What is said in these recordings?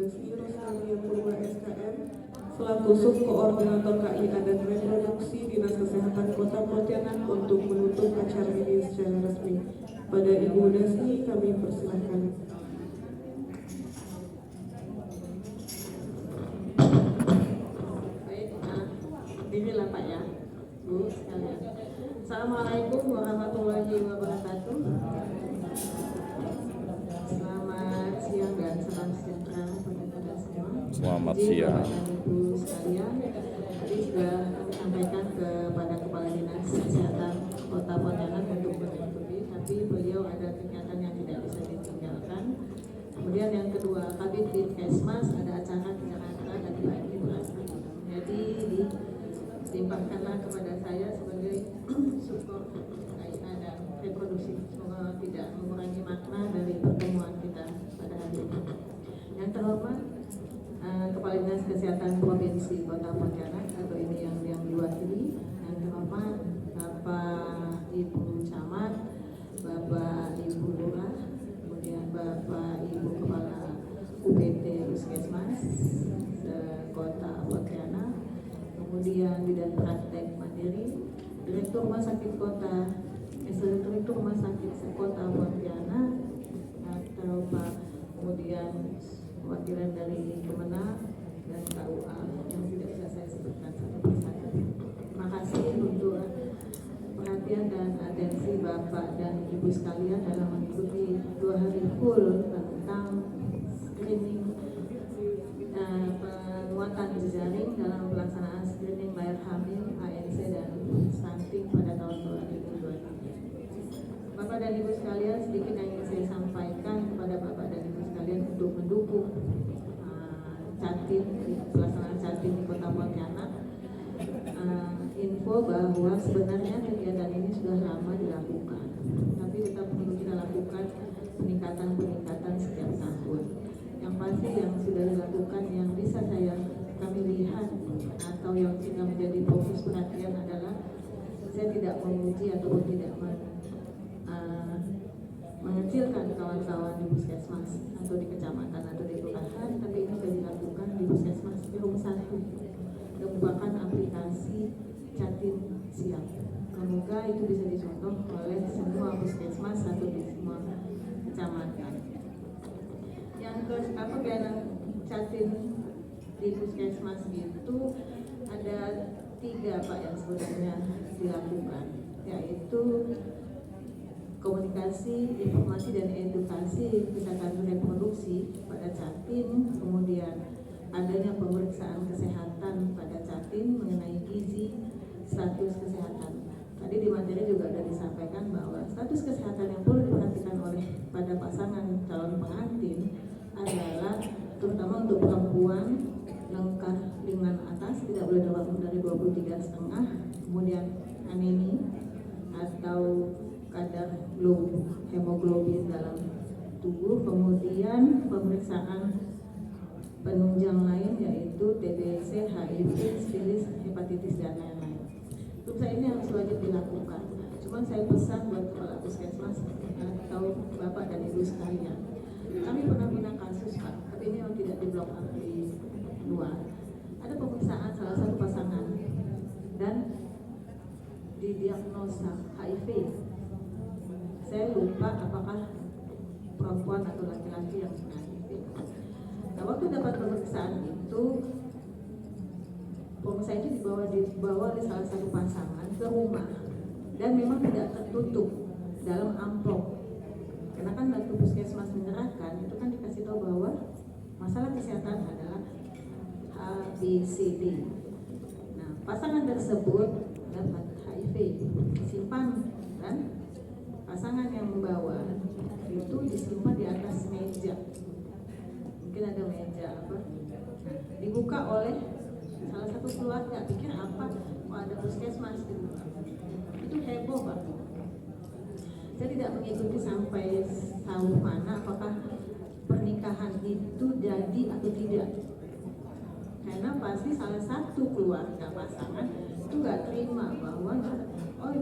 Ibu Rosalia Purba SKM selaku Subkoordinator KIA dan Reproduksi Dinas Kesehatan Kota Pontianak untuk menutup acara ini secara resmi. Pada Ibu Desi kami persilahkan. Baik, dirilah Pak ya, Bu sekalian. Assalamualaikum warahmatullahi wabarakatuh. Selamat siang dan salam sejahtera bagi kita semua. Selamat Jadi, siang. Bapak dan Ibu sekalian, tadi sudah kami sampaikan kepada Kepala Dinas Kesehatan Kota Pontianak untuk mengikuti, tapi beliau ada kegiatan yang tidak bisa ditinggalkan. Kemudian yang kedua, Kabid Dinkesmas ada acara di Jakarta dan pagi berasal. Jadi ditimpahkanlah kepada saya sebagai support KIA dan reproduksi. Semoga tidak mengurangi makna dari pertemuan kita pada hari ini. Yang terhormat Kepala Dinas Kesehatan Provinsi Kota Pontianak atau ini yang diwakili. Yang terhormat Bapak Ibu Camat, Bapak Ibu Lurah, kemudian Bapak Ibu Kepala UPT Puskesmas Kota Pontianak, kemudian Bidan Praktek Mandiri, Direktur Rumah Sakit Kota, Direktur Rumah Sakit Kota Pontianak, atau Pak, kemudian wakilan dari Kemenag dan KUA yang tidak bisa saya sebutkan satu persatu. Terima kasih untuk perhatian dan atensi Bapak dan Ibu sekalian dalam mengikuti 2 hari full tentang screening penguatan jejaring dalam pelaksanaan screening lahir hamil, ANC dan stunting pada tahun 2023. Bapak dan Ibu sekalian, sedikit yang ingin saya sampaikan kepada Bapak dan Ibu sekalian untuk mendukung pelaksanaan Catin di Kota Pontianak. Info bahwa sebenarnya kegiatan ini sudah lama dilakukan, tapi tetap perlu kita lakukan peningkatan setiap tahun. Yang pasti yang sudah dilakukan yang bisa kami lihat atau yang sudah menjadi fokus perhatian adalah saya tidak memuji ataupun tidak mengecilkan kawan-kawan di puskesmas atau di kecamatan atau di kelurahan, tapi ini sudah dilakukan di puskesmas di rumah sakit yang merupakan aplikasi Catin Siap. Semoga itu bisa dicontoh oleh semua puskesmas atau di semua kecamatan. Yang kegiatan Catin di puskesmas itu ada 3 Pak yang sebenarnya dilakukan, yaitu komunikasi, informasi dan edukasi kesehatan reproduksi pada Catin, kemudian adanya pemeriksaan kesehatan pada Catin mengenai gizi, status kesehatan. Tadi di materi juga sudah disampaikan bahwa status kesehatan yang perlu diperhatikan oleh pada pasangan calon pengantin adalah terutama untuk perempuan lengkap dengan atas tidak boleh lebih dari 23,5, kemudian anemi atau kadar hemoglobin dalam tubuh, kemudian pemeriksaan penunjang lain yaitu TBC, HIV, sifilis, hepatitis dan lain-lain. Tentu saja ini harus wajib dilakukan. Cuman saya pesan buat kepala puskesmas atau Bapak dan Ibu sekalian. Kami pernah punya kasus Pak, tapi ini tidak di blok up di luar. Ada pemeriksaan salah satu pasangan dan didiagnosa HIV. Saya lupa apakah perempuan atau laki-laki yang punya HIV. Nah, waktu dapat pemeriksaan itu, pemeriksaan itu dibawa oleh salah satu pasangan ke rumah dan memang tidak tertutup dalam amplop. Karena kan waktu puskesmas menyerahkan itu kan dikasih tahu bahwa masalah kesehatan adalah HBCD. Nah, pasangan tersebut dapat HIV, simpan dan pasangan yang membawa itu disimpan di atas meja, mungkin ada meja apa, dibuka oleh salah satu keluarga. Pikir apa? Ada puskesmas gitu. Itu heboh Pak. Saya tidak mengikuti sampai tahu mana apakah pernikahan itu jadi atau tidak, karena pasti salah satu keluarga pasangan itu nggak terima bahwa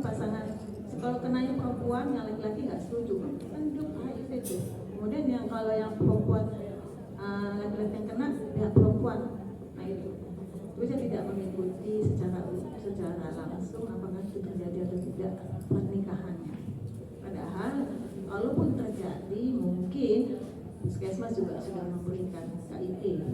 pasangan kalau kenanya perempuan, yang laki-laki nggak setuju kan itu HIV tuh. Kemudian kalau yang perempuan laki-laki yang kena Tapi saya tidak mengikuti secara langsung apakah itu terjadi atau tidak pernikahannya. Padahal walaupun terjadi mungkin Puskesmas juga sudah memberikan KIP.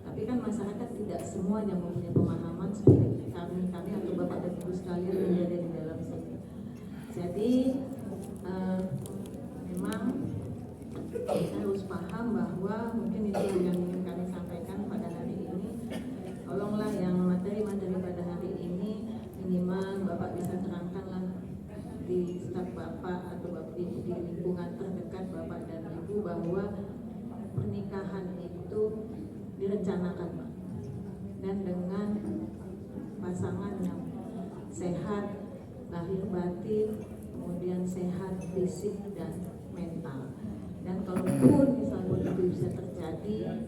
Tapi kan masyarakat tidak semuanya mempunyai pemahaman seperti kami atau Bapak dan Ibu sekalian yang ada di dalam sini. Jadi memang kita harus paham bahwa mungkin itu yang ingin kami sampaikan pada hari ini. Tolonglah yang materi-materi pada hari ini minimal Bapak bisa terangkanlah di staf Bapak atau Bapak Ibu di lingkungan terdekat Bapak dan Ibu bahwa pernikahan itu direncanakan Pak, dan dengan pasangan yang sehat lahir batin, kemudian sehat fisik dan mental. Dan kalaupun misalnya itu bisa terjadi,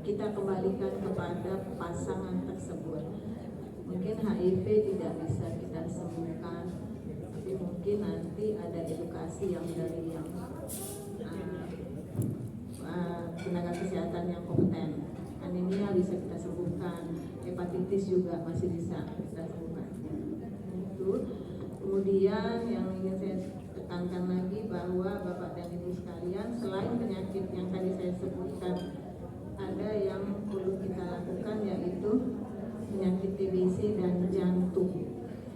kita kembalikan kepada pasangan tersebut. Mungkin HIV tidak bisa kita sembuhkan, tapi mungkin nanti ada edukasi yang dari yang tenaga kesehatan yang kompeten. Anemia bisa kita sembuhkan, hepatitis juga masih bisa kita sembuhkan. Itu. Kemudian yang ingin saya tekankan lagi bahwa Bapak dan Ibu sekalian, selain penyakit yang tadi saya sebutkan, ada yang perlu kita lakukan yaitu penyakit TBC dan jantung.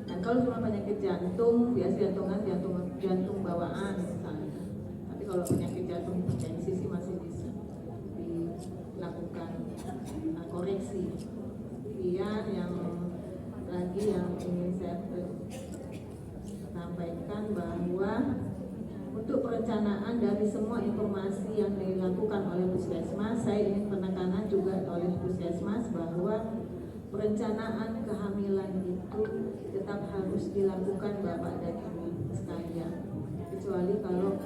Dan kalau cuma penyakit jantung, biasa jantung bawaan misalnya. Tapi kalau penyakit jantung hipertensi sih masih bisa dilakukan koreksi. Kemudian yang lagi yang ingin saya sampaikan bahwa untuk perencanaan dari semua informasi yang dilakukan oleh Puskesmas, saya ingin penekanan juga oleh Puskesmas bahwa perencanaan kehamilan itu tetap harus dilakukan Bapak dan Ibu sekalian, kecuali kalau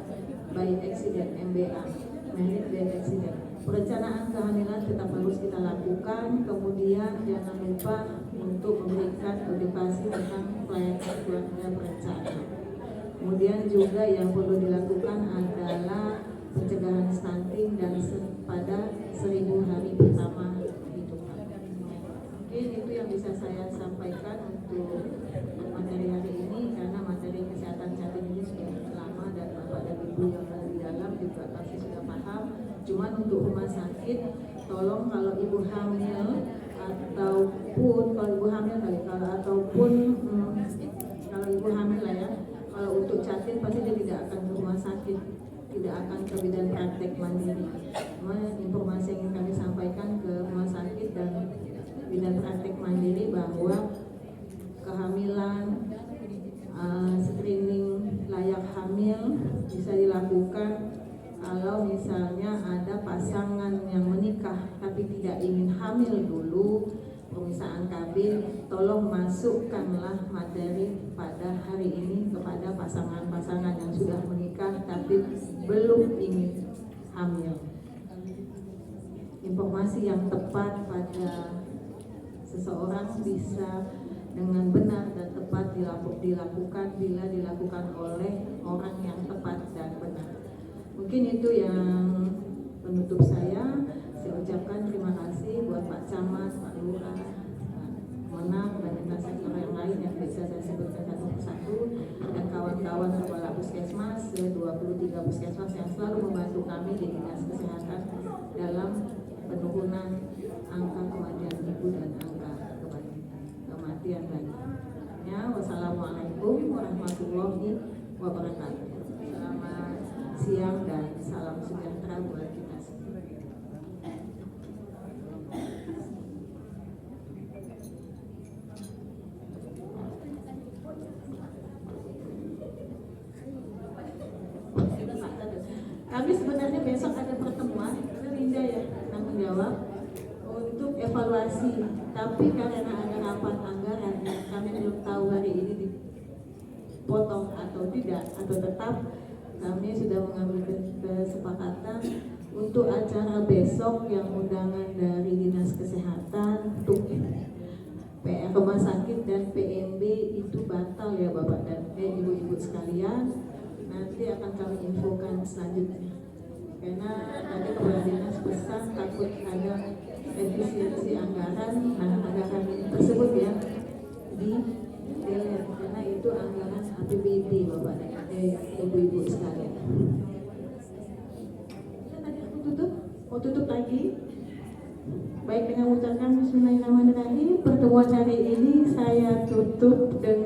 by accident, MBA, married by accident. Perencanaan kehamilan tetap harus kita lakukan. Kemudian jangan lupa untuk memberikan edukasi tentang pelayanan keluarga berencana. Kemudian juga yang perlu dilakukan adalah pencegahan stunting dan pada 1000 hari pertama kehidupan. Mungkin itu yang bisa saya sampaikan untuk materi hari ini, karena materi kesehatan janin ini sudah lama dan Bapak dan Ibu yang ada di dalam juga pasti sudah paham. Cuman untuk rumah sakit, tolong kalau ibu hamil ataupun kalau ibu hamil lah ya, kalau untuk janin pasti dia tidak akan ke rumah sakit, tidak akan ke bidan praktek mandiri. Informasi yang kami sampaikan ke rumah sakit dan bidan praktek mandiri bahwa kehamilan, screening layak hamil bisa dilakukan kalau misalnya ada pasangan yang menikah tapi tidak ingin hamil dulu, pemeriksaan KB, tolong masukkanlah materi pada hari ini kepada pasangan-pasangan yang sudah menikah tapi belum ingin hamil. Informasi yang tepat pada seseorang bisa dengan benar dan tepat dilakukan bila dilakukan oleh orang yang tepat dan benar. Mungkin itu yang penutup saya ucapkan terima kasih buat Pak Camat, Pak Lurah, Menang, dan lintas sektor yang lain yang bisa saya sebutkan satu persatu, dan kawan-kawan kepala Puskesmas, 23 Puskesmas yang selalu membantu kami di dinas kesehatan dalam penurunan angka kematian ibu dan angka kematian bayi. Ya, wassalamualaikum warahmatullahi wabarakatuh. Selamat siang dan salam sejahtera buat kita semua. Kami sebenarnya besok ada pertemuan, Linda ya tanggung jawab untuk evaluasi, tapi karena ada rapat anggaran, kami belum tahu hari ini dipotong atau tidak, atau tetap. Kami sudah mengambil kesepakatan untuk acara besok yang undangan dari Dinas Kesehatan untuk PR Rumah Sakit dan PMB itu batal ya Bapak dan Ibu-Ibu sekalian. Nanti akan kami infokan selanjutnya. Karena tadi Kepala Dinas pesan takut ada efisiensi anggaran. Nah, anggaran tersebut ya di delete karena itu anggaran APBD Bapak dan Ibu-ibu sekalian. Tadi aku mau tutup lagi. Baik, dengan mengucapkan Bismillahirrahmanirrahim, pertemuan hari ini saya tutup dengan